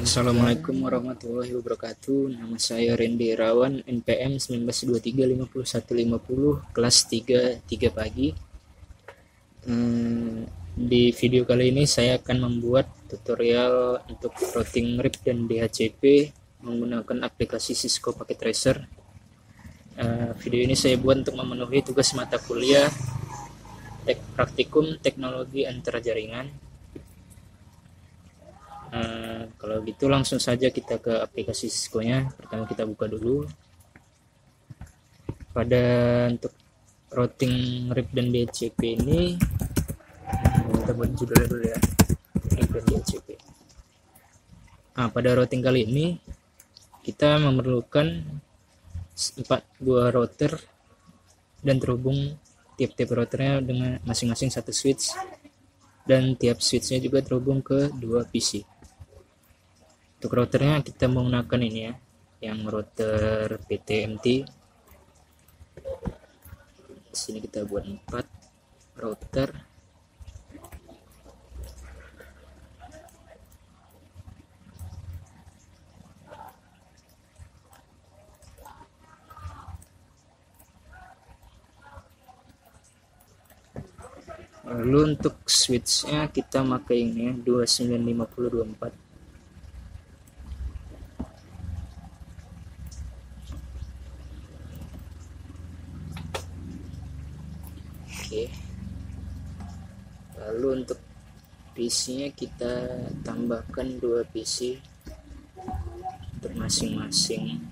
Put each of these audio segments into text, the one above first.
Assalamualaikum warahmatullahi wabarakatuh. Nama saya Randy Irawan, NPM 1923 kelas 3 pagi. Di video kali ini saya akan membuat tutorial untuk routing RIP dan DHCP menggunakan aplikasi Cisco Packet Tracer. Video ini saya buat untuk memenuhi tugas mata kuliah Praktikum Teknologi Antara Jaringan. Kalau gitu langsung saja kita ke aplikasi Cisco-nya. Pertama kita buka dulu. Pada untuk routing RIP dan DHCP ini kita buat judulnya dulu ya, RIP dan DHCP. Pada routing kali ini kita memerlukan 4 buah router dan terhubung tiap-tiap routernya dengan masing-masing satu switch, dan tiap switchnya juga terhubung ke 2 PC. Untuk routernya kita menggunakan ini ya, yang router PTMT. Di sini kita buat 4 router. Lalu untuk switchnya kita pakai ini ya, 295024. Oke. Lalu untuk PC-nya kita tambahkan 2 PC untuk masing-masing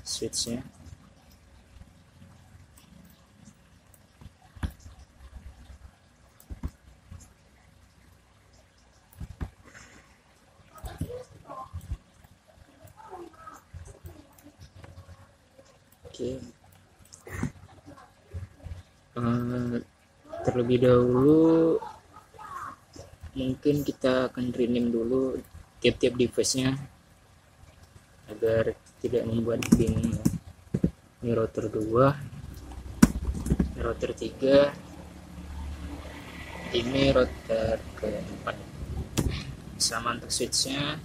switch-nya. Oke. Terlebih dahulu mungkin kita akan rename dulu tiap-tiap device-nya agar tidak membuat bingung. Ini router 2, ini router 3, ini router keempat. Sama untuk switch-nya,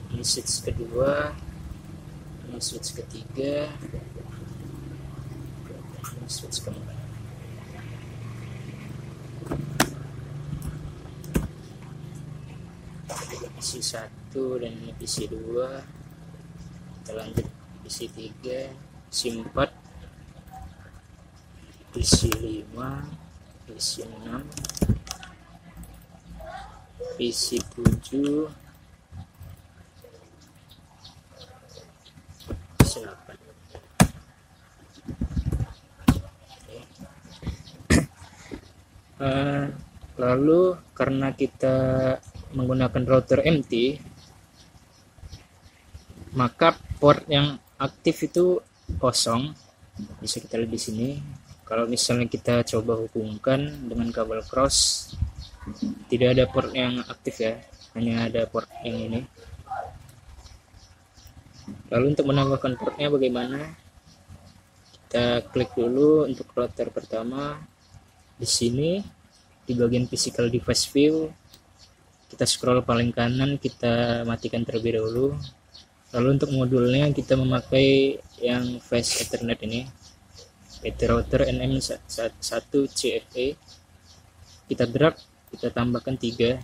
ini switch kedua, ini switch ketiga, ini switch keempat. PC 1 dan ini PC 2. Kita lanjut PC 3, PC 4, PC 5, PC 6, PC 7, PC 8. Lalu karena kita menggunakan router MT, maka port yang aktif itu kosong. Bisa kita lihat di sini. Kalau misalnya kita coba hubungkan dengan kabel cross, tidak ada port yang aktif ya, hanya ada port yang ini. Lalu untuk menambahkan portnya bagaimana? Kita klik dulu untuk router pertama. Di sini di bagian physical device view, kita scroll paling kanan, kita matikan terlebih dahulu. Lalu untuk modulnya kita memakai yang Fast Ethernet ini, PT Router NM1CFE. Kita drag, kita tambahkan 3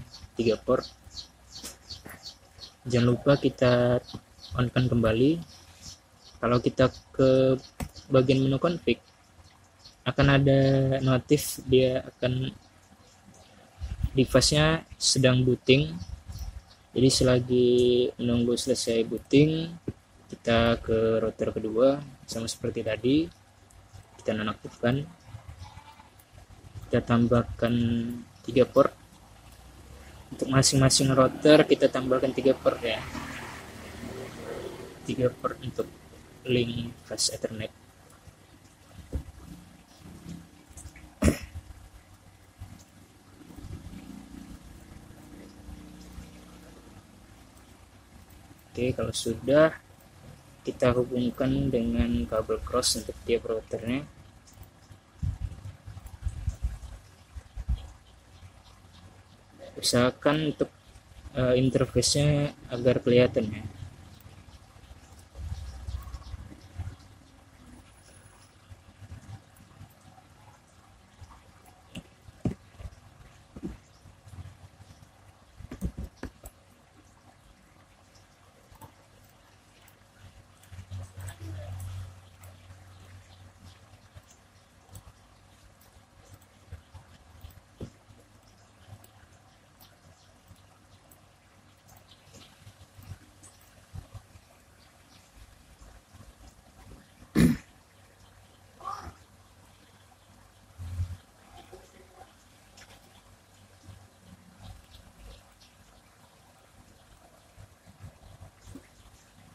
port. Jangan lupa kita on-kan kembali. Kalau kita ke bagian menu config, akan ada notif dia akan device-nya sedang booting. Jadi selagi menunggu selesai booting, kita ke router kedua, sama seperti tadi, kita nonaktifkan. Kita tambahkan 3 port. Untuk masing-masing router kita tambahkan 3 port ya. 3 port untuk link Fast Ethernet. Oke, kalau sudah, kita hubungkan dengan kabel cross untuk tiap routernya. Usahakan untuk interface-nya agar kelihatan ya.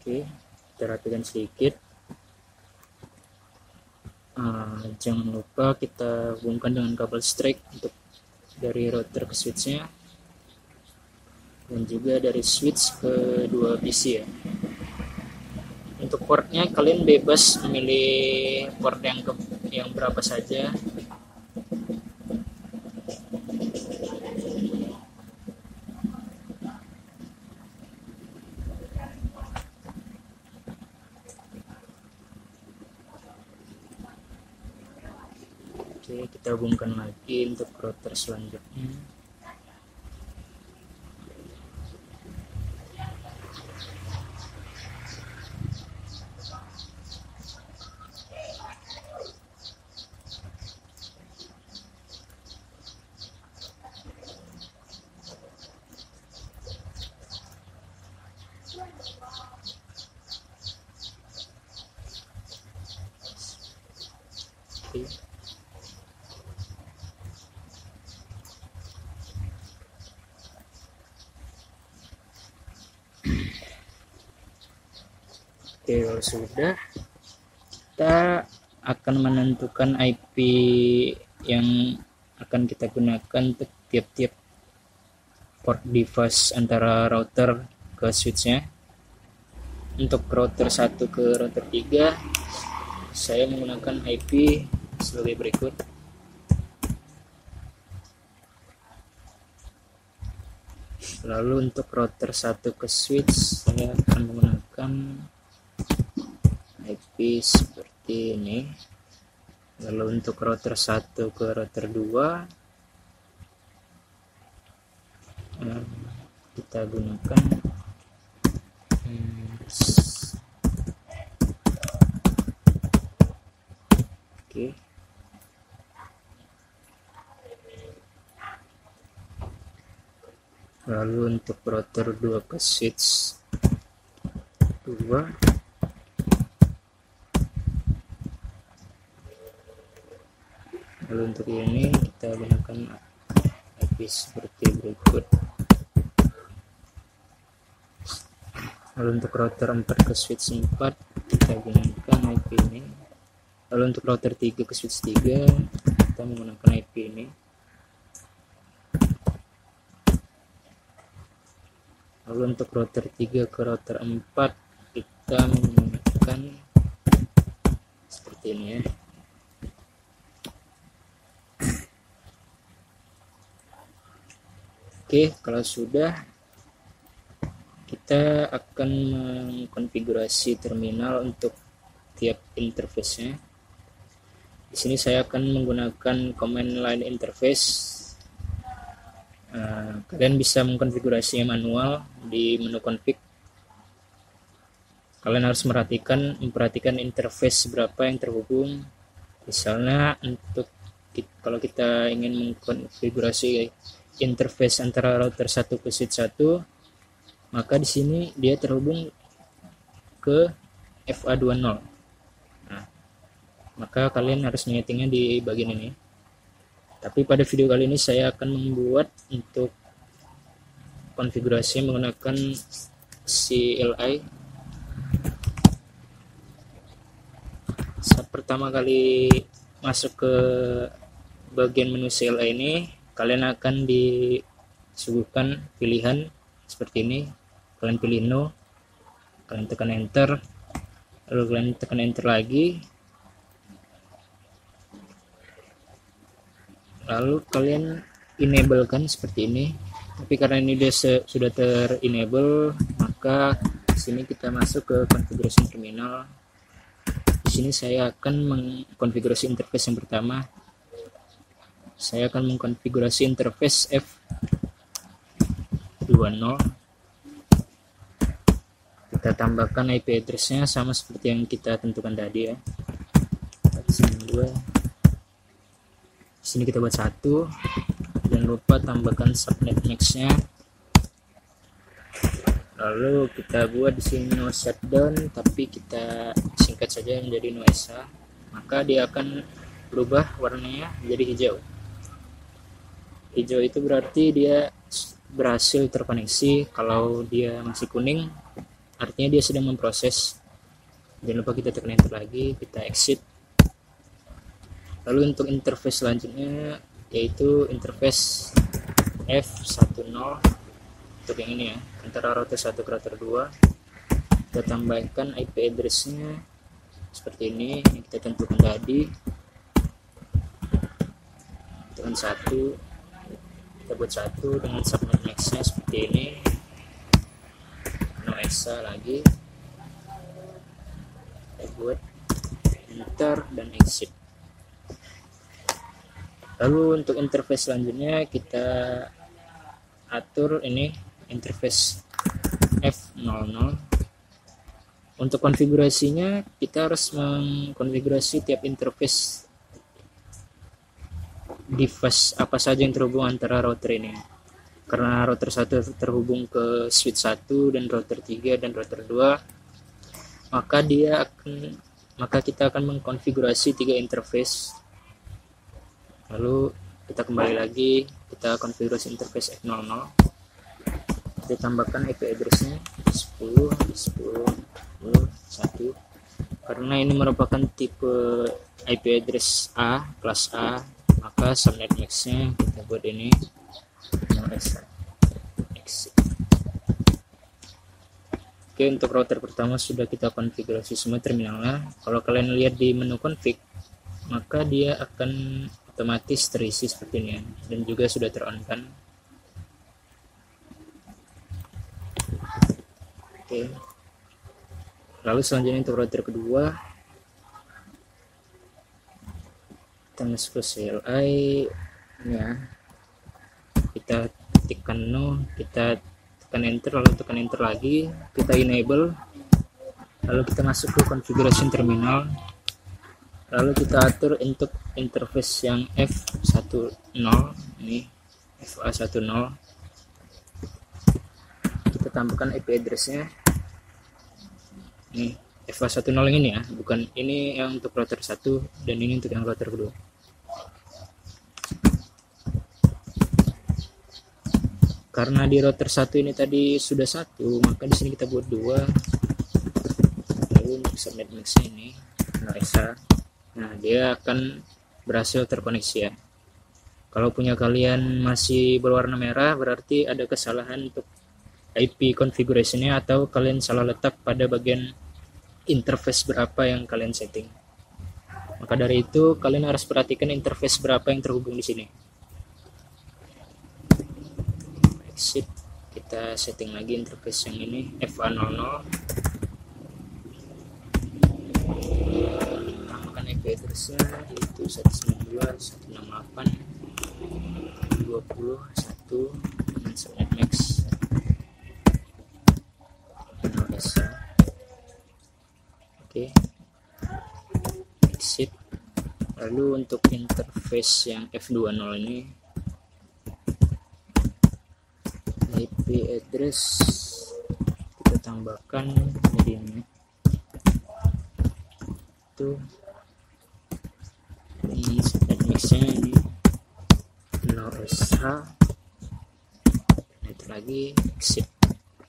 Oke, kita rapikan sedikit. Jangan lupa kita hubungkan dengan kabel strike untuk dari router ke switchnya, dan juga dari switch ke dua PC ya. Untuk portnya kalian bebas memilih port yang berapa saja. Oke, kita hubungkan lagi untuk router selanjutnya. Oke. Oke, kalau sudah, kita akan menentukan IP yang akan kita gunakan untuk tiap-tiap port device antara router ke switchnya. Untuk router 1 ke router 3, saya menggunakan IP sebagai berikut. Lalu untuk router 1 ke switch, saya akan menggunakan IP seperti ini. Lalu untuk router 1 ke router 2, kita gunakan oke. Lalu untuk router 2 ke switch 2, lalu untuk ini kita gunakan IP seperti berikut. Lalu untuk router 4 ke switch 4, kita gunakan IP ini. Lalu untuk router 3 ke switch 3, kita menggunakan IP ini. Lalu untuk router 3 ke router 4, kita menggunakan seperti ini ya. Oke, kalau sudah, kita akan mengkonfigurasi terminal untuk tiap interface-nya. Di sini saya akan menggunakan command line interface. Kalian bisa mengkonfigurasinya manual di menu config. Kalian harus memperhatikan interface berapa yang terhubung. Misalnya kalau kita ingin mengkonfigurasi interface antara router 1 ke switch 1, maka di sini dia terhubung ke FA20. Nah, maka kalian harus menyetingnya di bagian ini. Tapi pada video kali ini saya akan membuat untuk konfigurasi menggunakan CLI. Saat pertama kali masuk ke bagian menu CLI ini, kalian akan disuguhkan pilihan seperti ini. Kalian pilih no, kalian tekan enter, lalu kalian tekan enter lagi, lalu kalian enablekan seperti ini. Tapi karena ini dia sudah ter-enable, maka di sini kita masuk ke konfigurasi terminal. Di sini saya akan mengkonfigurasi interface yang pertama. Saya akan mengkonfigurasi interface F20. Kita tambahkan IP address-nya sama seperti yang kita tentukan tadi ya. 192. Di sini kita buat 1. Jangan lupa tambahkan subnet max-nya. Lalu kita buat di sini no shutdown, tapi kita singkat saja menjadi no SA. Maka dia akan berubah warnanya menjadi hijau. Hijau itu berarti dia berhasil terkoneksi. Kalau dia masih kuning, artinya dia sedang memproses. Jangan lupa kita tekan enter lagi, kita exit. Lalu untuk interface selanjutnya yaitu interface F10 untuk yang ini ya, antara router 1 ke router 2. Kita tambahkan IP address-nya seperti ini yang kita tentukan tadi. Tekan 1, kita buat 1 dengan subnet max-nya seperti ini, no EXA lagi. Kita buat enter dan exit. Lalu untuk interface selanjutnya kita atur ini interface F00. Untuk konfigurasinya kita harus mengkonfigurasi tiap interface device apa saja yang terhubung antara router ini. Karena router 1 terhubung ke switch 1 dan router 3 dan router 2, maka kita akan mengkonfigurasi 3 interface. Lalu kita kembali lagi, kita konfigurasi interface F00. Kita tambahkan IP address-nya 10, 10, 1. Karena ini merupakan tipe IP address A, kelas A, maka subnet max-nya kita buat ini exit. Oke, untuk router pertama sudah kita konfigurasi semua terminalnya. Kalau kalian lihat di menu config, maka dia akan otomatis terisi seperti ini ya, dan juga sudah ter-on kan. Oke. Lalu selanjutnya untuk router kedua, kita masuk ke CLI ya, kita tekan no, kita tekan enter, lalu tekan enter lagi, kita enable, lalu kita masuk ke konfigurasi terminal. Lalu kita atur untuk interface yang F10 ini, FA10. Kita tambahkan IP address-nya. Ini FA10 yang ini ya, bukan ini yang untuk router 1 dan ini untuk yang router kedua. Karena di router 1 ini tadi sudah 1, maka di sini kita buat 2. Lalu untuk subnet max ini Naresa. Nah, dia akan berhasil terkoneksi ya. Kalau punya kalian masih berwarna merah, berarti ada kesalahan untuk IP configuration-nya, atau kalian salah letak pada bagian interface berapa yang kalian setting. Maka dari itu, kalian harus perhatikan interface berapa yang terhubung di sini. Exit, kita setting lagi interface yang ini FA00. IP address-nya yaitu 192.168.20.1 dengan subnet max. Oke, exit. Lalu untuk interface yang F20 ini, IP address kita tambahkan jadi ini itu. Ini subnet max-nya ini NOSH, itu lagi exit.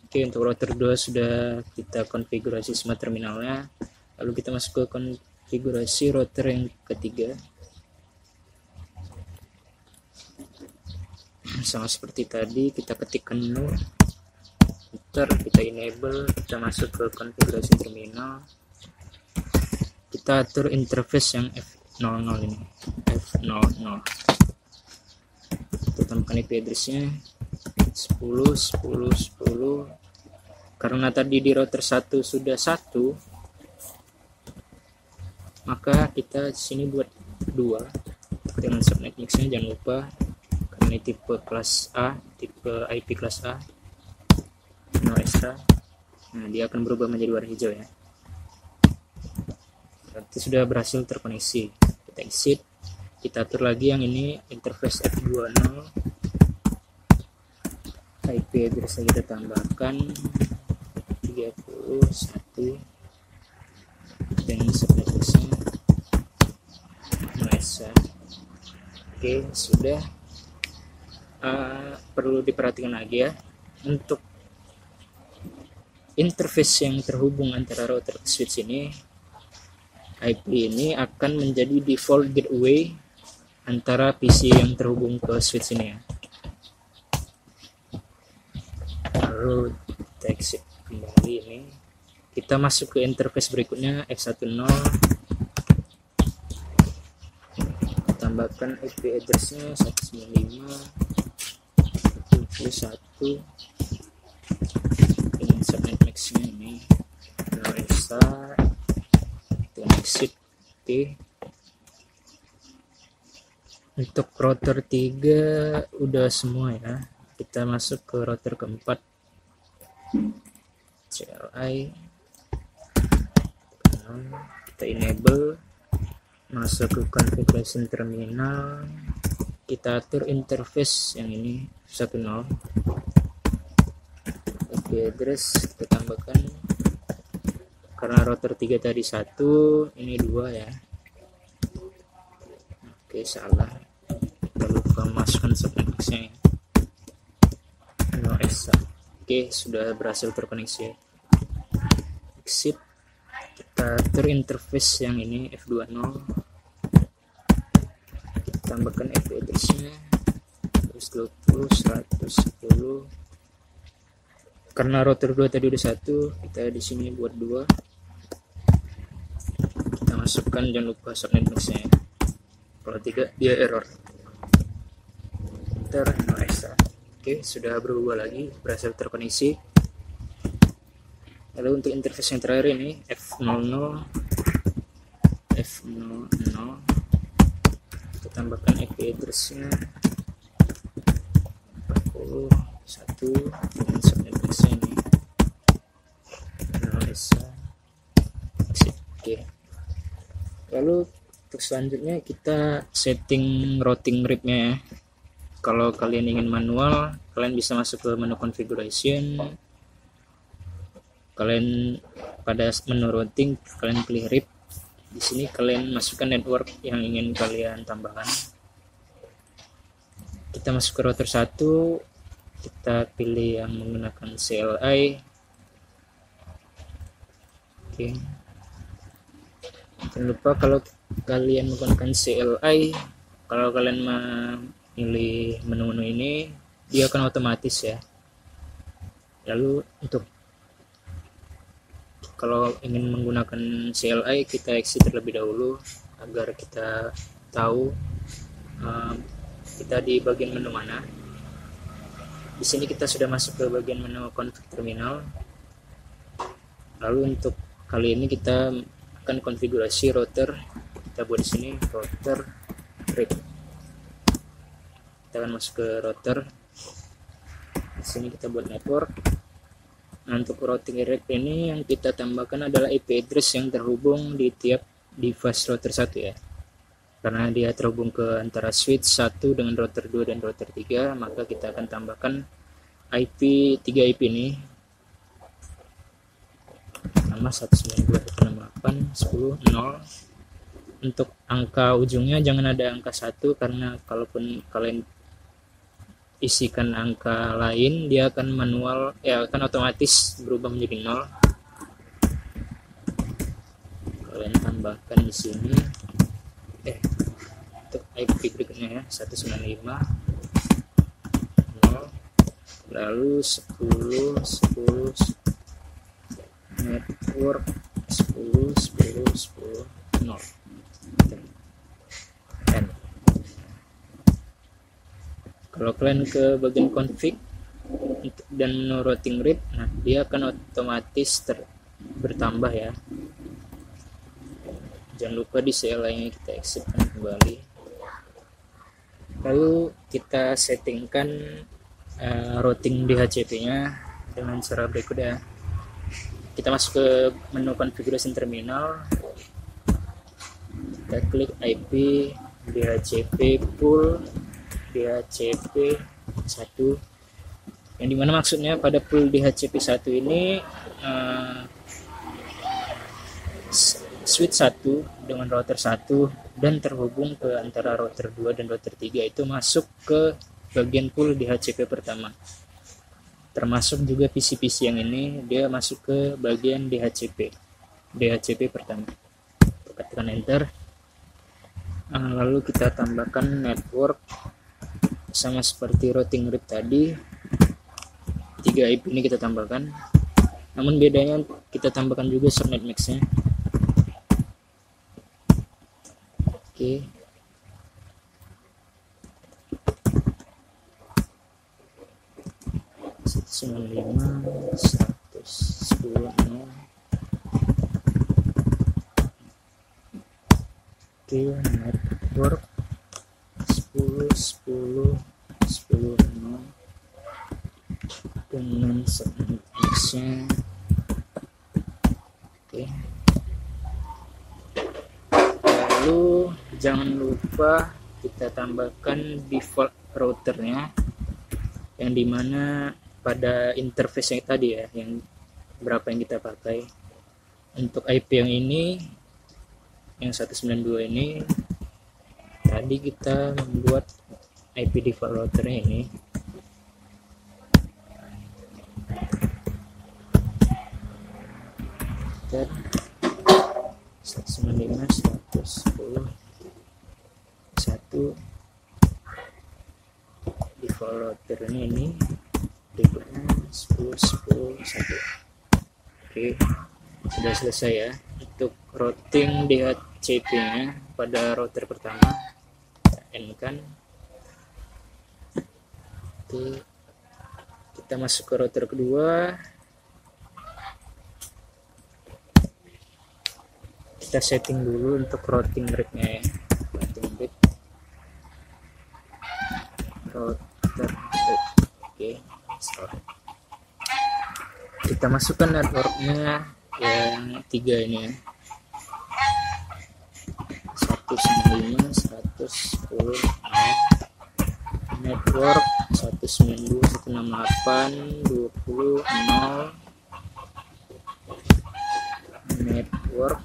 Oke, untuk router 2 sudah kita konfigurasi semua terminalnya. Lalu kita masuk ke konfigurasi router yang ketiga. Sama seperti tadi, kita ketikkan menu, enter, kita enable, kita masuk ke konfigurasi terminal. Kita atur interface yang F00 ini, F00. Kita tambahkan IP address-nya 10 10 10. Karena tadi di router 1 sudah 1, maka kita di sini buat 2 dengan subnet mixnya. Jangan lupa, karena ini tipe kelas A, tipe IP kelas A, no extra. Nah, dia akan berubah menjadi warna hijau ya. Berarti sudah berhasil terkoneksi. Kita exit, kita atur lagi yang ini interface F20, IP address kita tambahkan 31 dengan subnet mixnya Malaysia. Oke, sudah. Perlu diperhatikan lagi ya, untuk interface yang terhubung antara router ke switch ini, IP ini akan menjadi default gateway antara PC yang terhubung ke switch ini ya. Lalu kita exit kembali ini, kita masuk ke interface berikutnya F10, tambahkan IP addressnya 195.21 dengan subnet mixnya ini Malaysia. Kita exit. Oke. Untuk router 3 udah semua ya. Kita masuk ke router keempat, CLI. Kita enable, masuk ke configuration terminal, kita atur interface yang ini 10, IP address kita tambahkan, karena router 3 tadi 1, ini 2 ya. Oke, salah, kita lupa masukkan subnet mixnya ya. No extra. Oke, sudah berhasil terkoneksi. Exit, kita atur interface yang ini F20, kita tambahkan IP addressnya 120.110. Karena router 2 tadi udah 1, kita di sini buat 2. Kita masukkan, jangan lupa subnet mixnya ya. Kalau tidak dia error. Enter, no extra. Oke, sudah berubah lagi, berhasil terkoneksi. Lalu untuk interface yang terakhir ini F00, kita tambahkan IP addressnya 41 dengan subnet mixnya ini Malaysia. Oke. Lalu untuk selanjutnya kita setting routing RIP-nya ya. Kalau kalian ingin manual, kalian bisa masuk ke menu configuration. Kalian pada menu routing, kalian pilih RIP. Di sini kalian masukkan network yang ingin kalian tambahkan. Kita masuk ke router 1, kita pilih yang menggunakan CLI. Oke. Jangan lupa kalau kalian menggunakan CLI, kalau kalian memilih menu-menu ini, dia akan otomatis ya. Lalu untuk kalau ingin menggunakan CLI, kita exit terlebih dahulu agar kita tahu kita di bagian menu mana. Di sini kita sudah masuk ke bagian menu config terminal. Lalu untuk kali ini kita akan konfigurasi router. Kita buat di sini router RIP. Kita akan masuk ke router. Di sini kita buat network. Nah, untuk routing RIP ini yang kita tambahkan adalah IP address yang terhubung di tiap device router 1 ya. Karena dia terhubung ke antara switch 1 dengan router 2 dan router 3, maka kita akan tambahkan IP 3 IP ini. Nama 192.168.10.0. Untuk angka ujungnya jangan ada angka 1, karena kalaupun kalian isikan angka lain, dia akan manual ya, akan otomatis berubah menjadi 0. Kalian tambahkan di sini untuk IP berikutnya ya, 195.0, lalu 10 network 10 0. Kalau kalian ke bagian config, dan routing rate, nah dia akan otomatis bertambah ya. Jangan lupa di CLI-nya kita exit kembali, lalu kita settingkan routing DHCP-nya dengan cara berikut ya. Kita masuk ke menu configuration terminal, kita klik IP DHCP pool DHCP 1, yang dimana maksudnya pada pool DHCP 1 ini switch 1 dengan router 1 dan terhubung ke antara router 2 dan router 3 itu masuk ke bagian pool DHCP pertama. Termasuk juga PC-PC yang ini, dia masuk ke bagian DHCP pertama. Tekan enter. Lalu kita tambahkan network sama seperti routing rate tadi. 3 IP ini kita tambahkan. Namun bedanya kita tambahkan juga subnet max-nya. Oke. Oke, network 10 dengan subnet max-nya. Oke. Lalu jangan lupa kita tambahkan default routernya, yang dimana pada interface yang tadi ya, yang berapa yang kita pakai. Untuk IP yang ini, yang 192 ini, tadi kita membuat IP default routernya ini. Dan 195.110.1 default routernya ini, berikutnya 10.10.1. Oke, sudah selesai ya untuk routing DHCP-nya pada router pertama. N kan. Oke, kita masuk ke router kedua. Kita setting dulu untuk routing rate-nya ya. Routing rate. Oke, sorry. Kita masukkan networknya yang 3 ini ya. 195.110 network 192.168.20.0 network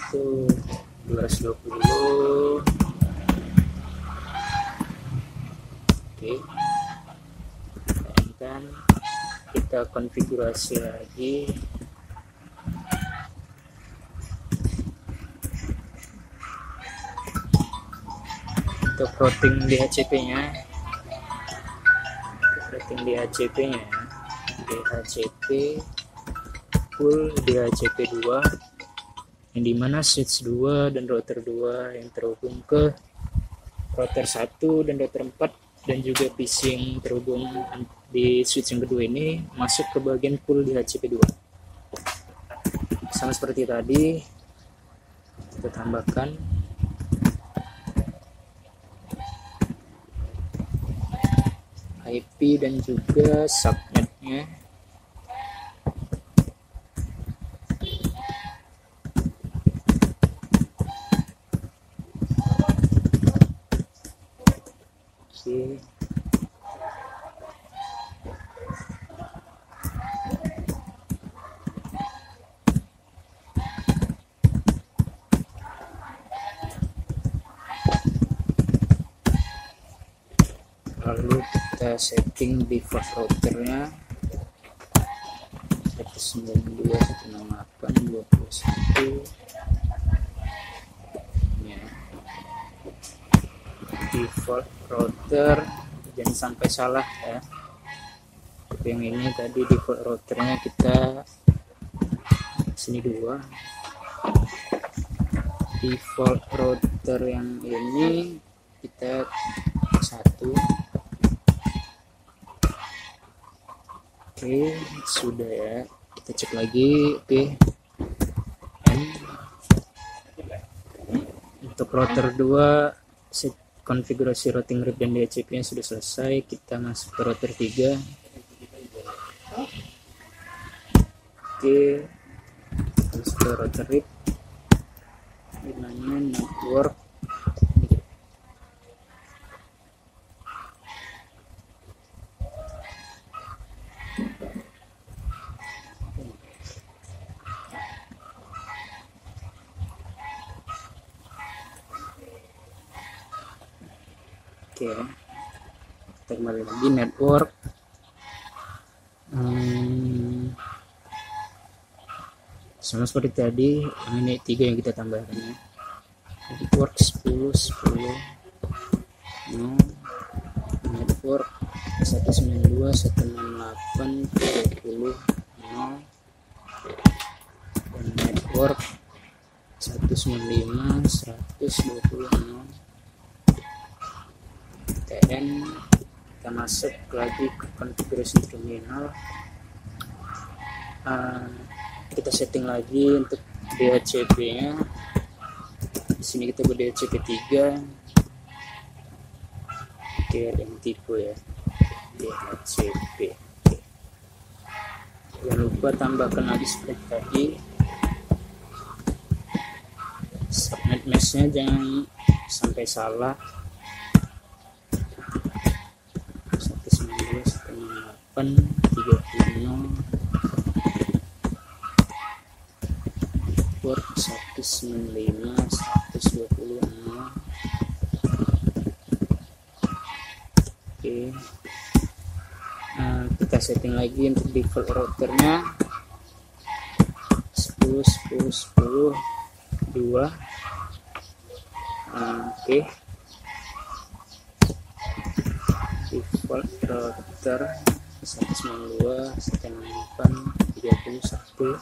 1220. Oke, dan kita konfigurasi lagi. Untuk routing DHCP-nya, DHCP full DHCP 2, yang dimana switch 2 dan router 2 yang terhubung ke router 1 dan router 4, dan juga PC yang terhubung di switch yang kedua ini masuk ke bagian pool DHCP 2. Sama seperti tadi, kita tambahkan IP dan juga subnetnya. Oke. Lalu kita setting default routernya 192.168.21 ya. Default router, jangan sampai salah ya. Yang ini tadi default routernya kita sini 2. Default router yang ini kita 1. Oke, sudah ya, kita cek lagi. Oke, untuk router 2 konfigurasi routing RIP dan DHCP nya sudah selesai. Kita masuk ke router 3. Oke, masuk ke router RIP, namanya network. Oke, kita kembali lagi network. Sama seperti tadi, ini 3 yang kita tambahkan ya. Network 10 10 no, network 192 168 30 no, dan network 195 120 no. TN kita masuk lagi ke konfigurasi terminal. Kita setting lagi untuk DHCP nya. Di sini kita buat DHCP 3. Oke, ada yang tipe ya, DHCP. Jangan lupa tambahkan lagi seperti tadi subnet mesh nya, jangan sampai salah. 192 168 30 port 195 120 0. Oke, kita setting lagi untuk default routernya 10 10 10 2. Oke, default router 192 168 31.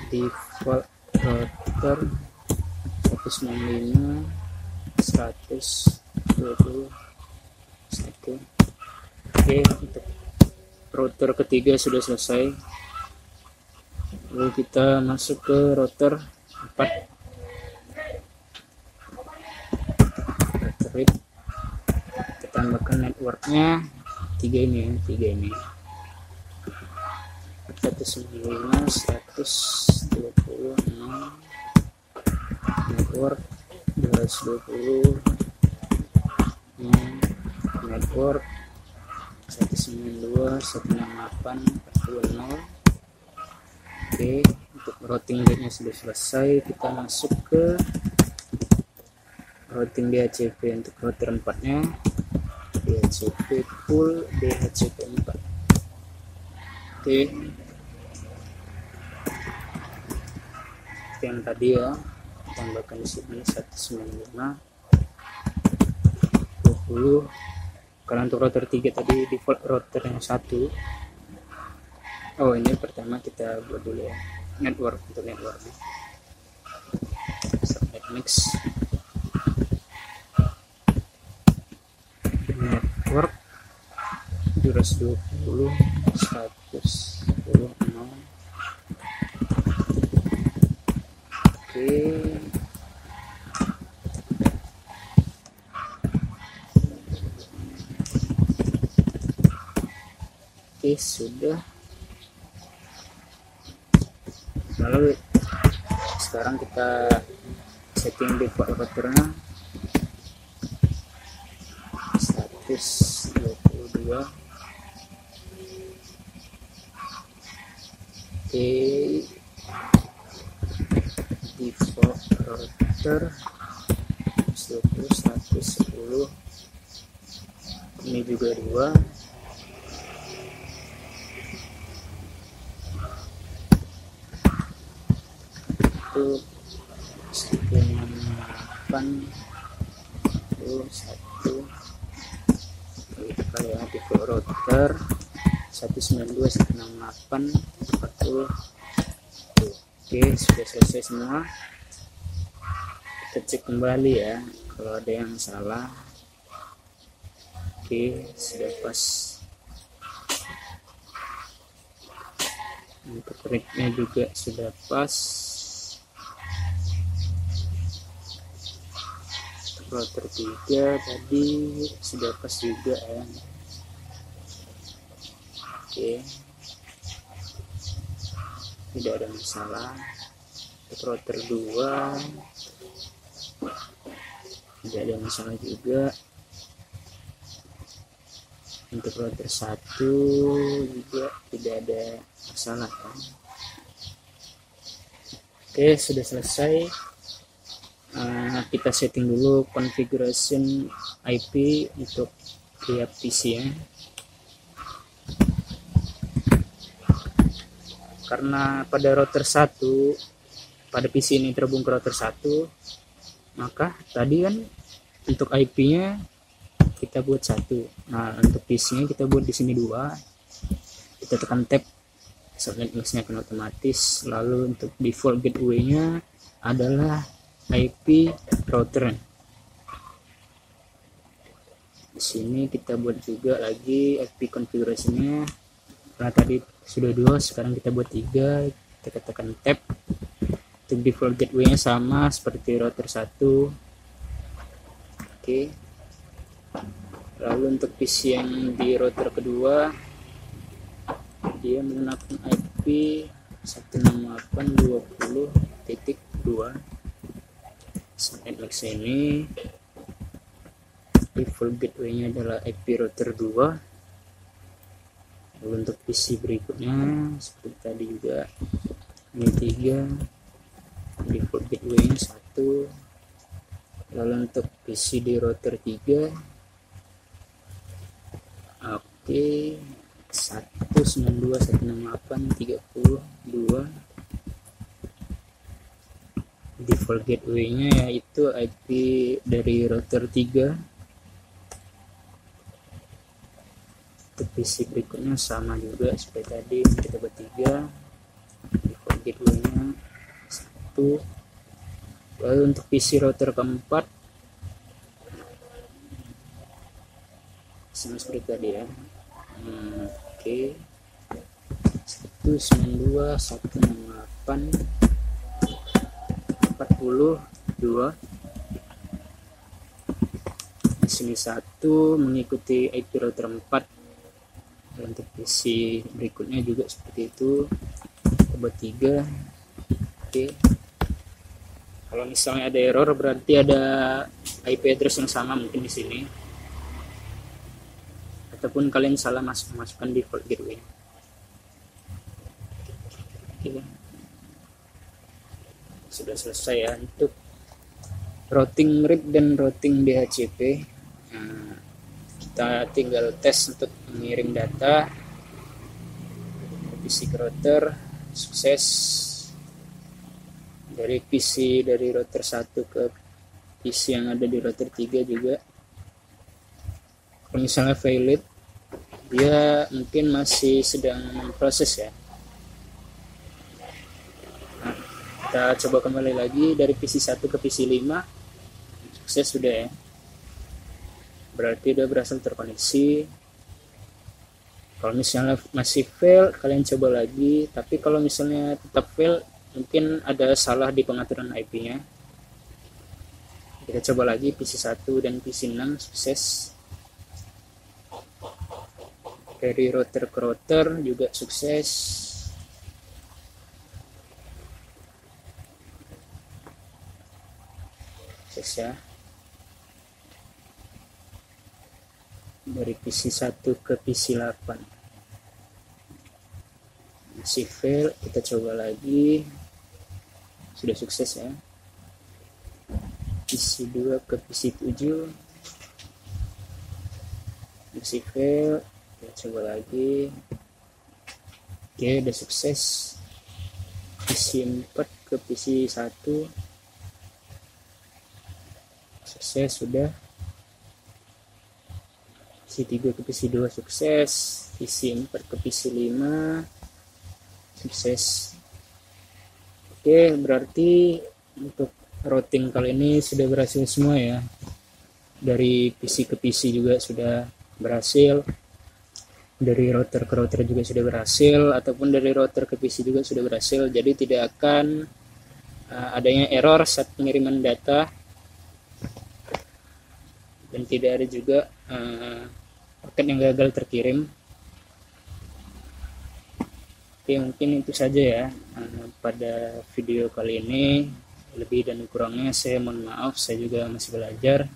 Default router 195 121. Oke, untuk router ketiga sudah selesai. Lalu kita masuk ke router 4. Router RIP. Kita tambahkan networknya 3 ini ya, 3 ini 195 120 0, network 220 network 192 168 40. Oke, untuk routing rate-nya sudah selesai. Kita masuk ke routing DHCP untuk router 4 nya, DHCP full DHCP 4. Oke, yang tadi ya, tambahkan di sini 195 20. Kalau untuk router 3 tadi default router yang 1. Oh, ini pertama kita buat dulu ya, network. Untuk network subnet mix network 220 110 0. Oke, sudah. Lalu sekarang kita setting default routernya 122. Oke, default router 110. Ini juga 2. Itu 1 kita ya, default router 192 168 40. Oke, sudah selesai semua. Kita cek kembali ya kalau ada yang salah. Oke, sudah pas. ripnya juga sudah pas. Router 3 tadi sudah pas juga ya. Oke, tidak ada masalah. Untuk router 2 tidak ada masalah juga. Untuk router 1 juga tidak ada masalah kan? Oke, sudah selesai. Kita setting dulu configuration IP untuk tiap PC ya. Karena pada router 1, pada PC ini terhubung ke router 1, maka tadi kan untuk IP-nya kita buat 1. Nah, untuk PC-nya kita buat di sini 2. Kita tekan tab, subnet mix-nya akan otomatis. Lalu untuk default gateway-nya adalah IP router. Di sini kita buat juga lagi IP configuration-nya. Karena tadi sudah 2, sekarang kita buat 3. Kita tekan tab. Untuk default gateway-nya sama seperti router 1. Oke. Lalu untuk PC yang di router kedua, dia menggunakan IP 168.20.2. Subnet max ini default gateway-nya adalah IP router 2. Lalu untuk PC berikutnya seperti tadi juga, ini 3, default gateway-nya 1. Lalu untuk PC di router 3, oke, 192.168.30.2. Default gateway-nya yaitu IP dari router 3. Untuk PC berikutnya sama juga seperti tadi, kita buat 3. Default gateway-nya 1. Lalu untuk PC router keempat sama seperti tadi ya. Oke, 192.168.40.2. Di sini 1 mengikuti IP router 4. Dan untuk PC berikutnya juga seperti itu, buat 3. Oke, kalau misalnya ada error berarti ada IP address yang sama mungkin di sini, ataupun kalian salah masukkan default gateway. Oke. Sudah selesai ya untuk routing RIP dan routing DHCP. Nah, kita tinggal tes untuk mengirim data ke PC ke router. Sukses. Dari PC dari router 1 ke PC yang ada di router 3 juga. Kalau misalnya valid, dia mungkin masih sedang memproses ya. Nah, kita coba kembali lagi dari PC 1 ke PC 5. Sukses sudah ya. Berarti udah berhasil terkoneksi. Kalau misalnya masih fail, kalian coba lagi. Tapi kalau misalnya tetap fail, mungkin ada salah di pengaturan IP-nya. Kita coba lagi PC 1 dan PC 6. Sukses. Dari router ke router juga sukses. Sukses ya. Dari PC 1 ke PC 8 masih fail, kita coba lagi. Sudah sukses ya. PC 2 ke PC 7 masih fail, kita coba lagi. Oke, udah sukses. PC 4 ke PC 1 sukses sudah. PC 3 ke PC 2 sukses. PC 4 ke PC 5 sukses. Oke, berarti untuk routing kali ini sudah berhasil semua ya. Dari PC ke PC juga sudah berhasil. dari router ke router juga sudah berhasil, ataupun dari router ke PC juga sudah berhasil. Jadi tidak akan adanya error saat pengiriman data, dan tidak ada juga paket yang gagal terkirim. Oke, mungkin itu saja ya pada video kali ini. Lebih dan kurangnya saya mohon maaf, saya juga masih belajar.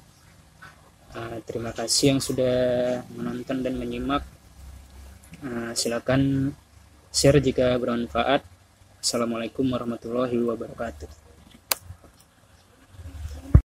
Terima kasih yang sudah menonton dan menyimak. Silakan share jika bermanfaat. Assalamualaikum warahmatullahi wabarakatuh.